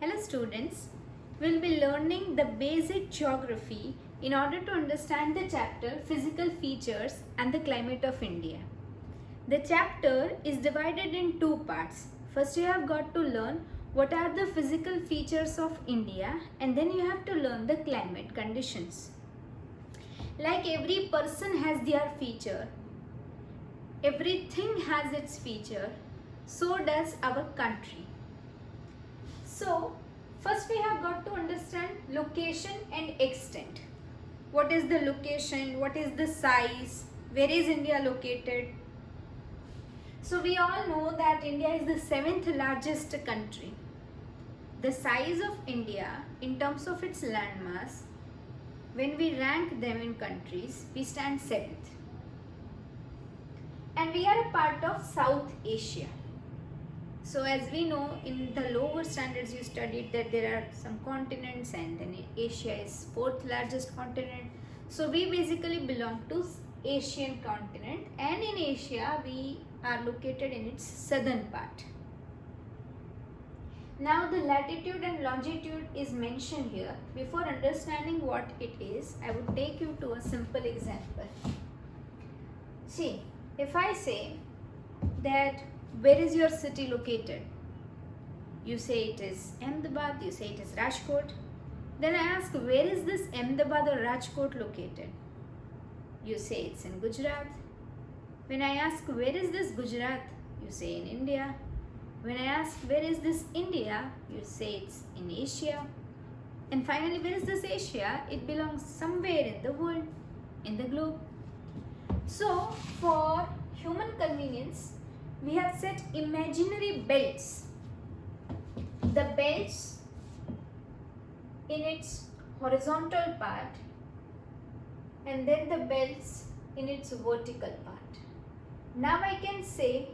Hello students, we'll be learning the basic geography in order to understand the chapter Physical Features and the Climate of India. The chapter is divided in two parts. First you have got to learn what are the physical features of India and then you have to learn the climate conditions. Like every person has their feature, everything has its feature, so does our country. So, first we have got to understand location and extent. What is the location? What is the size? Where is India located? So, we all know that India is the 7th largest country. The size of India in terms of its landmass, when we rank them in countries, we stand 7th. And we are a part of South Asia. So as we know, in the lower standards you studied that there are some continents and then Asia is 4th largest continent. So we basically belong to Asian continent, and in Asia we are located in its southern part. Now the latitude and longitude is mentioned here. Before understanding what it is, I would take you to a simple example. See, if I say that where is your city located? You say it is Ahmedabad, you say it is Rajkot. Then I ask, where is this Ahmedabad or Rajkot located? You say it's in Gujarat. When I ask, where is this Gujarat? You say in India. When I ask, where is this India? You say it's in Asia. And finally, where is this Asia? It belongs somewhere in the world, in the globe. So, for human convenience, we have set imaginary belts. The belts in its horizontal part and then the belts in its vertical part. Now I can say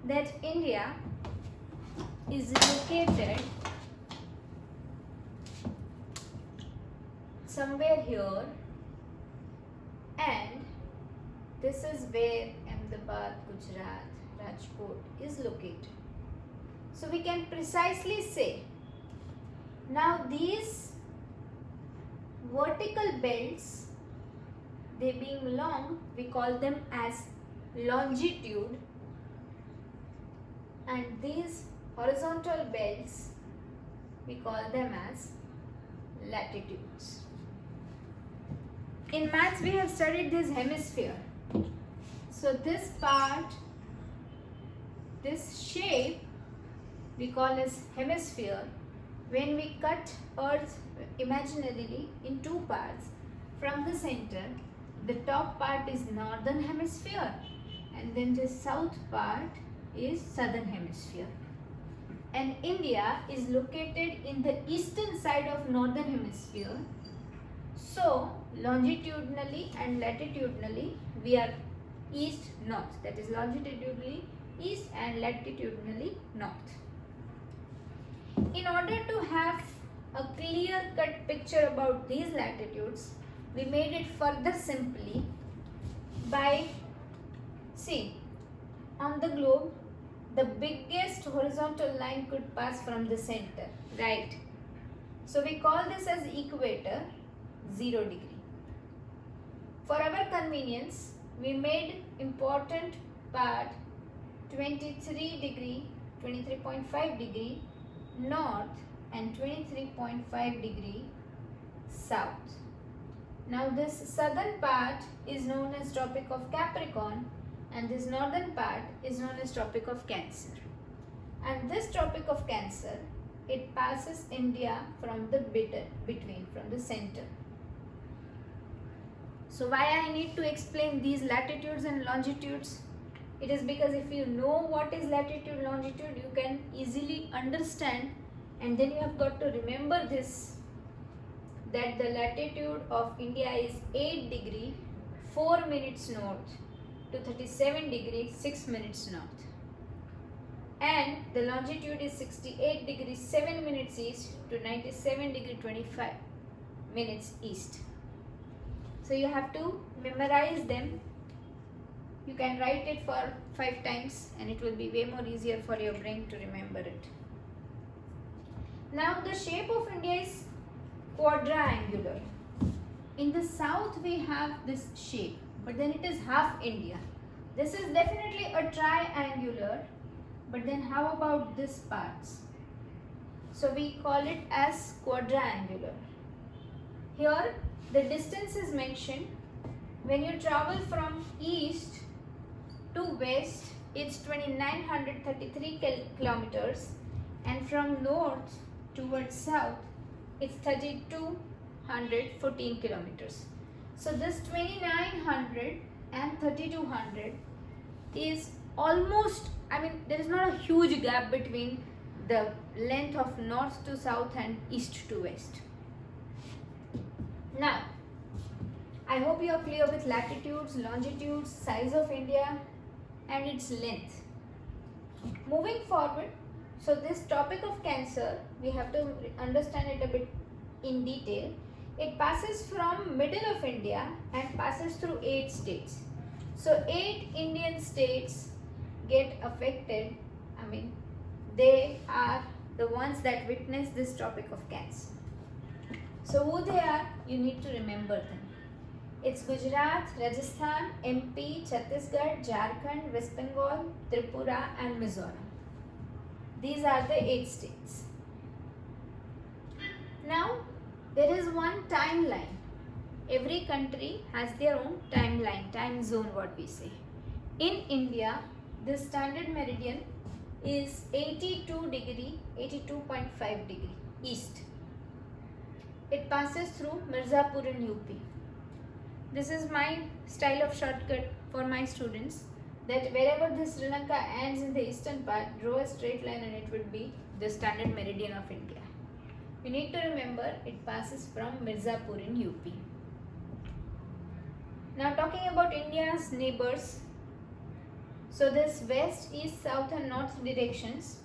that India is located somewhere here, and this is where Ahmedabad, Gujarat, Rajkot is located. So we can precisely say, now these vertical belts, they being long, we call them as longitude, and these horizontal belts, we call them as latitudes. In maths we have studied this hemisphere. So this part, this shape we call as hemisphere. When we cut Earth imaginarily in two parts, from the center, the top part is northern hemisphere and then the south part is southern hemisphere. And India is located in the eastern side of northern hemisphere. So longitudinally and latitudinally we are east north, that is longitudinally east and latitudinally north. In order to have a clear cut picture about these latitudes, we made it further simply by, see, on the globe the biggest horizontal line could pass from the center, right? So we call this as equator, 0 degree. For our convenience, we made important part 23 degree, 23.5 degree north and 23.5 degree south. Now this southern part is known as Tropic of Capricorn and this northern part is known as Tropic of Cancer. And this Tropic of Cancer, it passes India from the between, from the center. So why I need to explain these latitudes and longitudes? It is because if you know what is latitude, longitude, you can easily understand, and then you have got to remember this, that the latitude of India is 8 degree 4 minutes north to 37 degree 6 minutes north, and the longitude is 68 degree 7 minutes east to 97 degree 25 minutes east. So you have to memorize them. You can write it for 5 times and it will be way more easier for your brain to remember it. Now the shape of India is quadrangular. In the south we have this shape, but then it is half India. This is definitely a triangular, but then how about this parts? So we call it as quadrangular. Here the distance is mentioned. When you travel from east to west, it's 2933 kilometers, and from north towards south, it's 3214 kilometers. So this 2900 and 3200 is almost, there is not a huge gap between the length of north to south and east to west. Now, I hope you are clear with latitudes, longitudes, size of India and its length. Moving forward, so this topic of Cancer, we have to understand it a bit in detail. It passes from middle of India and passes through 8 states. So 8 Indian states get affected. They are the ones that witness this topic of Cancer. So who they are, you need to remember them. It's Gujarat, Rajasthan, MP, Chhattisgarh, Jharkhand, West Bengal, Tripura and Mizoram. These are the 8 states. Now, there is one timeline. Every country has their own timeline, time zone what we say. In India, the standard meridian is 82.5 degree east. It passes through Mirzapur in UP. This is my style of shortcut for my students, that wherever this Sri Lanka ends in the eastern part, draw a straight line and it would be the standard meridian of India. You need to remember it passes from Mirzapur in UP. Now talking about India's neighbors. So this west, east, south and north directions.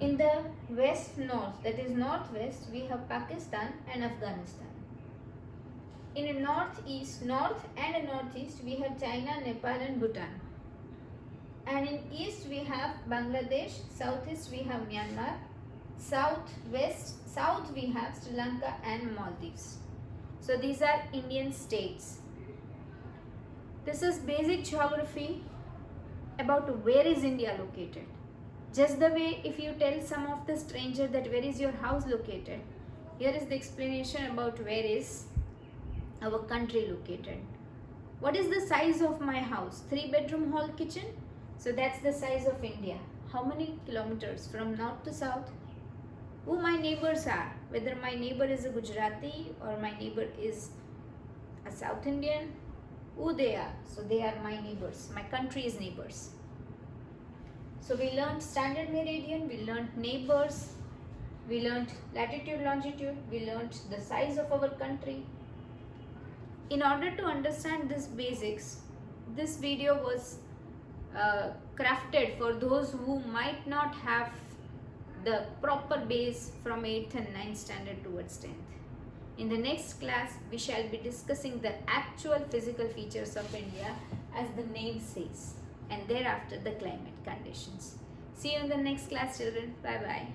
In the west-north, that is northwest, we have Pakistan and Afghanistan. In the northeast, north and northeast, we have China, Nepal and Bhutan. And in east, we have Bangladesh, southeast, we have Myanmar, south we have Sri Lanka and Maldives. So these are Indian states. This is basic geography about where is India located. Just the way if you tell some of the stranger that where is your house located, here is the explanation about where is our country located. What is the size of my house? 3-bedroom hall kitchen. So that's the size of India. How many kilometers from north to south? Who my neighbors are, whether my neighbor is a Gujarati or my neighbor is a South Indian, who they are. So they are my neighbors, my country's neighbors. So we learned standard meridian, we learned neighbors, we learned latitude, longitude, we learned the size of our country. In order to understand these basics, this video was crafted for those who might not have the proper base from 8th and 9th standard towards 10th. In the next class, we shall be discussing the actual physical features of India as the name says, and thereafter the climate conditions. See you in the next class, children. Bye bye.